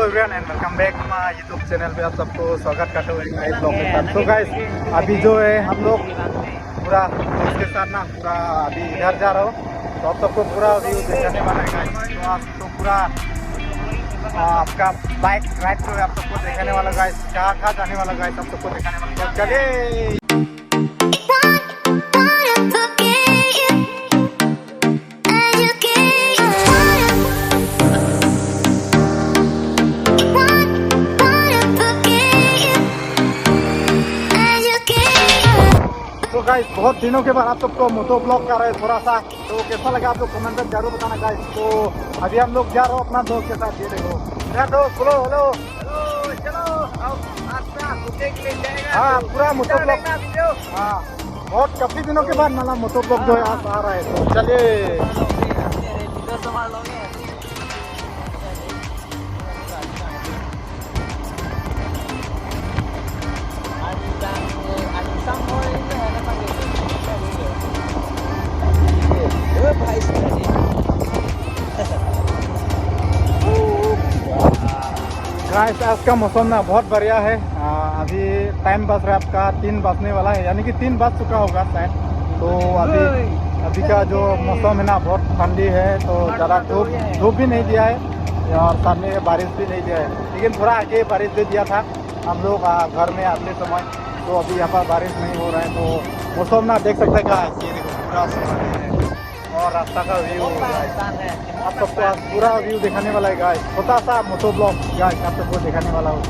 Everyone and welcome back my YouTube channel पे आप सबको स्वागत करते हुए गाइस ब्लॉग के साथ। तो गाइस अभी जो है हम लोग पूरा दोस्त के साथ ना पूरा अभी इधर जा रहा हूँ, तो आप सबको पूरा व्यू दिखाने वाला है गाइस। तो आप तो पूरा आपका बाइक राइड तो आप सबको दिखाने वाला गाइस, कहाँ जाने वाला गाइस आप सबको दिखाने वाला। तो चलिए गाइस, बहुत दिनों के बाद आप सबको मोटो ब्लॉग कर रहे हैं थोड़ा सा, तो कैसा लगा आप लोग कमेंट में जरूर बताना गाइस। तो अभी हम लोग जा रहे हो अपना दोस्त के साथ, ये देखो मेरा दोस्त। हेलो हेलो हेलो, चलो हाँ पूरा मोटो ब्लॉग। हाँ बहुत काफी दिनों के बाद मतलब मोटो ब्लॉग जो है आ रहा है, तो चलिए। गाइस आज का मौसम ना बहुत बढ़िया है। अभी टाइम बज रहा है आपका 3 बजने वाला है, यानी कि 3 बज चुका होगा शायद। तो अभी का जो मौसम है ना बहुत ठंडी है, तो ज़्यादा धूप भी नहीं दिया है और सामने बारिश भी नहीं दिया है, लेकिन थोड़ा आगे बारिश दे दिया था हम लोग घर में आते समय। तो अभी यहाँ पर बारिश नहीं हो रहा है, तो मौसम ना देख सकते हैं। ये देखो पूरा है और रास्ता का व्यू आप सबको आज पूरा व्यू दिखाने वाला है गाइस। छोटा सा मोटो ब्लॉग गाइस आप सबको दिखाने वाला हूँ,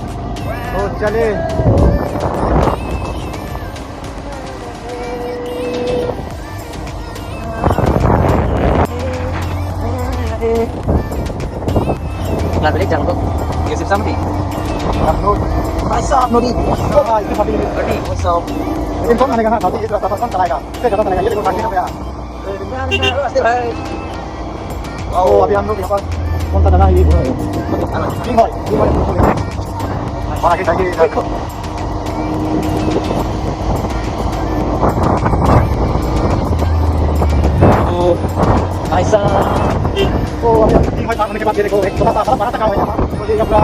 तो चलिए। balik jangan kok. Gesip sama di. Upload. Masa upload di. Itu tadi. Tadi WhatsApp. Info mana kan tadi itu apa चलाएगा. Saya kata चलाएगा, ये देखो काटने पे आ। Oh, अभी हम लोग यहाँ पर कौन सा जगह है ये ठीक है आगे जाइए देखो। ऐसा तो अभी हम ठीक है होने के बाद ये देखो एक छोटा सा बड़ा सा गाँव है यहाँ, तो ये अपना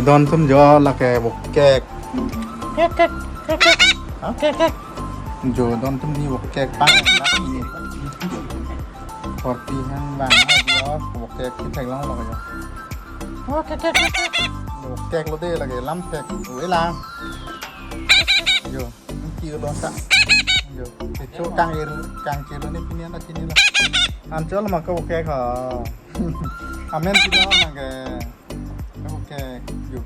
Don tum jo là cái bột kẹt jo don tum đi bột kẹt bang lắm gì forty hang bang đó bột kẹt cái thành long là cái bột kẹt lo đây là cái lắm kẹt với lang jo chưa lo sa jo cái chỗ càng chưa lo nên pin nó chỉ là ăn chỗ là mà cái bột kẹt hả amen thì đó là cái oke, yuk.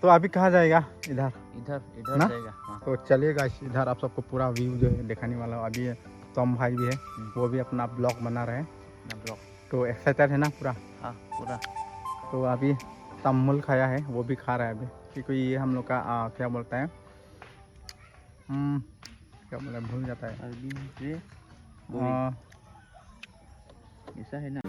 तो अभी कहाँ जाएगा? इधर इधर ना? जाएगा। हाँ। तो चलिए गाइस, इधर आप सबको पूरा व्यू जो है दिखाने वाला हूँ। अभी टॉम भाई भी है, वो भी अपना ब्लॉग बना रहे हैं। ब्लॉग। तो एक्साइटेड है ना पूरा? हाँ पूरा। तो अभी तमुल खाया है, वो भी खा रहा है अभी, क्योंकि ये हम लोग का क्या बोलते हैं, क्या बोलते हैं, भूल जाता है। अरबी से ऐसा है ना।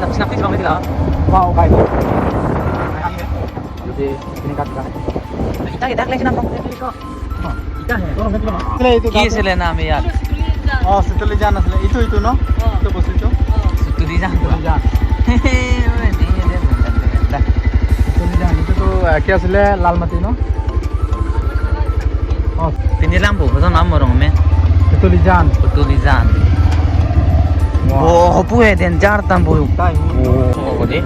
Tapi snap sih bang itu lah. Wow, baik. Jadi ini kata. Kita lagi nampak itu kok. Kita है. Sile itu. Kisah nama ya. Oh, Situlijan asli. Itu no? Itu bos itu. Situlijan. Situlijan. Situlijan itu tuh क्या asli Lalmati no? Oh, Pinggir lampu, itu nama orangnya. Situlijan. Situlijan. Oh, apa ya dan jartan boy. Oh, apa deh?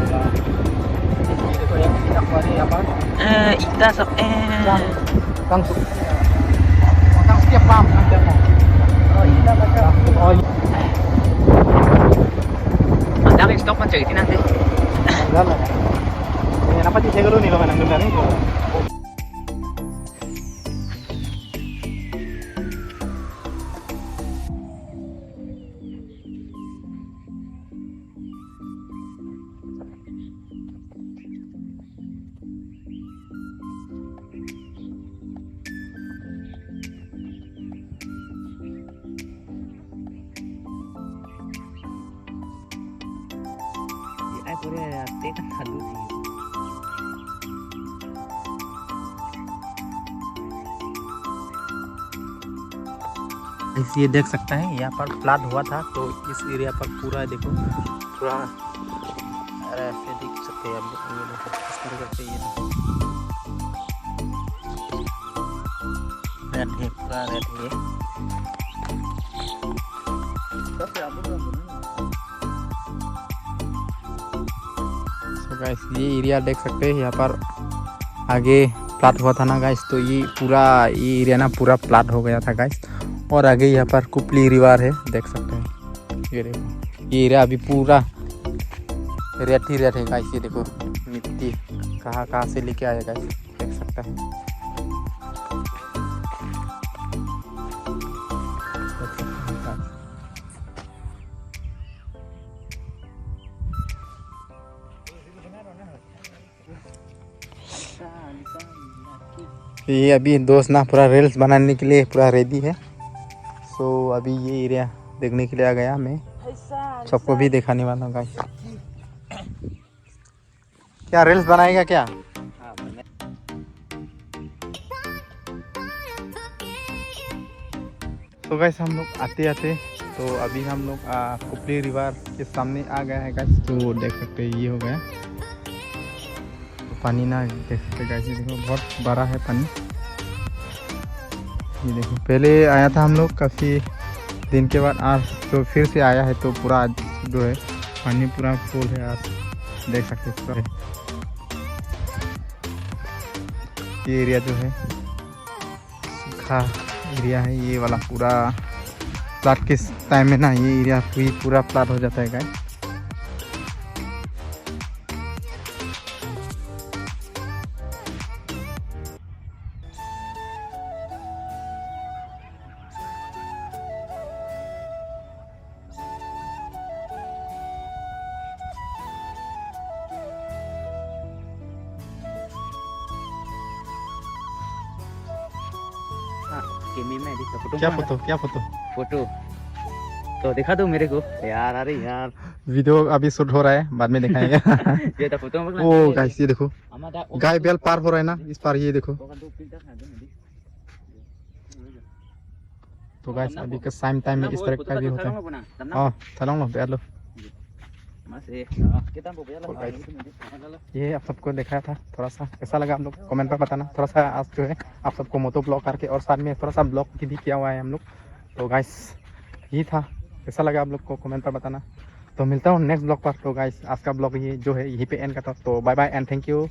Ita sab Kang setiap pam nanti mau. Oh, ita baca. Oh, ada yang stop kan ceritain nanti. enggak lah. Ini apa sih saya nih lo menang nih. पूरे रास्ते का खालू थी। ये देख सकते हैं यहाँ पर फ्लड हुआ था, तो इस एरिया पर पूरा देखो पूरा ऐसे देख सकते हैं आप लोग। ये देखो इस तरीके से ये रेड है, पूरा रेड है। तो गाइस ये एरिया देख सकते हैं, यहाँ पर आगे फ्लड हुआ था ना गाइस, तो ये पूरा ये एरिया ना पूरा फ्लड हो गया था गाइस। और आगे यहाँ पर कुपली रिवर है, देख सकते हैं। ये देखो ये एरिया अभी पूरा रेत ही रेत है गाइस। ये देखो मिट्टी कहाँ से लेके आया गाइस, देख सकते हैं। ये अभी दोस्त ना पूरा रील्स बनाने के लिए पूरा रेडी है। सो अभी ये एरिया देखने के लिए आ गया, मैं सबको भी दिखाने वाला हूँ गाइस। क्या रील्स बनाएगा क्या? तो गाइस हम लोग आते आते तो अभी हम लोग कुपली रिवर के सामने आ गए हैं गाइस। तो देख सकते हैं ये हो गया तो पानी ना, देख सकते गाइस। ये देखो बहुत बड़ा है पानी। ये देखो पहले आया था हम लोग काफ़ी दिन के बाद, आज तो फिर से आया है। तो पूरा जो है पानी पूरा फुल है, आज देख सकते हैं पूरा। ये एरिया जो है सूखा एरिया है, ये वाला पूरा फ्लड के टाइम में ना ये एरिया पूरा फ्लड हो जाता है गाइस। क्या फोटो तो दिखा दो मेरे को यार। अरे यार वीडियो अभी शूट हो रहा है, बाद में दिखाएंगे। ये तो फोटो ओ गाइस ये देखो गाय बैल पार हो रहा है ना इस पार, ये देखो। तो गाइस अभी के टाइम में इस तरह का भी होता है। हां चलो लो बैठ लो। ये आप सबको दिखाया था, थोड़ा सा कैसा लगा आप लोग कमेंट पर बताना। थोड़ा सा आज जो है आप सबको मोटो ब्लॉग करके और साथ में थोड़ा सा ब्लॉग की भी किया हुआ है हम लोग। तो गाइस ये था, कैसा लगा आप लोग को कमेंट पर बताना। तो मिलता हूँ नेक्स्ट ब्लॉग पर। तो गाइस आज का ब्लॉग ये जो है यहीं पे एंड करता हूँ। तो bye bye and thank you.